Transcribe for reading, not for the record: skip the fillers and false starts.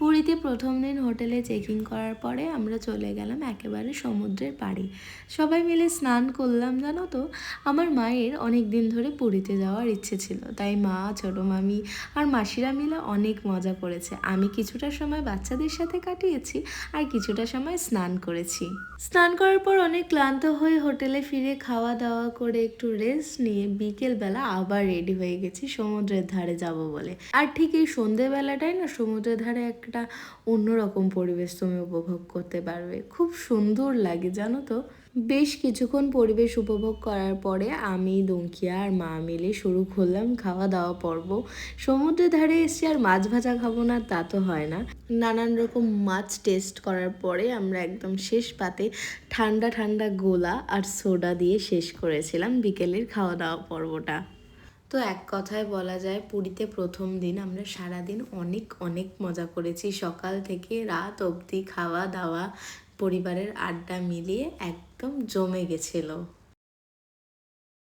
পুরীতে প্রথম দিন হোটেলে চেকিং করার পরে আমরা চলে গেলাম একেবারে সমুদ্রের পাড়ে। সবাই মিলে স্নান করলাম। জানো তো, আমার মায়ের অনেক দিন ধরে পুরীতে যাওয়ার ইচ্ছে ছিল, তাই মা, ছোটো মামি আর মাসিরা মিলে অনেক মজা করেছে। আমি কিছুটা সময় বাচ্চাদের সাথে কাটিয়েছি আর কিছুটা সময় স্নান করেছি। স্নান করার পর অনেক ক্লান্ত হয়ে হোটেলে ফিরে খাওয়া দাওয়া করে একটু রেস্ট নিয়ে বিকেলবেলা আবার রেডি হয়ে গেছি সমুদ্রের ধারে যাব বলে। আর ঠিক এই সন্ধেবেলাটাই না সমুদ্রের ধারে একটা অন্যরকম পরিবেশ তুমি উপভোগ করতে পারবে। খুব সুন্দর লাগে জানো তো। বেশ কিছুক্ষণ পরিবেশ উপভোগ করার পরে আমি, দুঙ্কিয়া আর মা মিলে শুরু করলাম খাওয়া দাওয়া পর্ব। সমুদ্রের ধারে এসে আর মাছ ভাজা খাবো না তা তো হয় না। নানান রকম মাছ টেস্ট করার পরে আমরা একদম শেষ পাতে ঠান্ডা ঠান্ডা গোলা আর সোডা দিয়ে শেষ করেছিলাম বিকেলের খাওয়া দাওয়া পর্বটা। তো এক কথায় বলা যায় পুরীতে প্রথম দিন আমরা সারাদিন অনেক অনেক মজা করেছি। সকাল থেকে রাত অবধি খাওয়া দাওয়া, পরিবারের আড্ডা মিলিয়ে একদম জমে গেছিলো।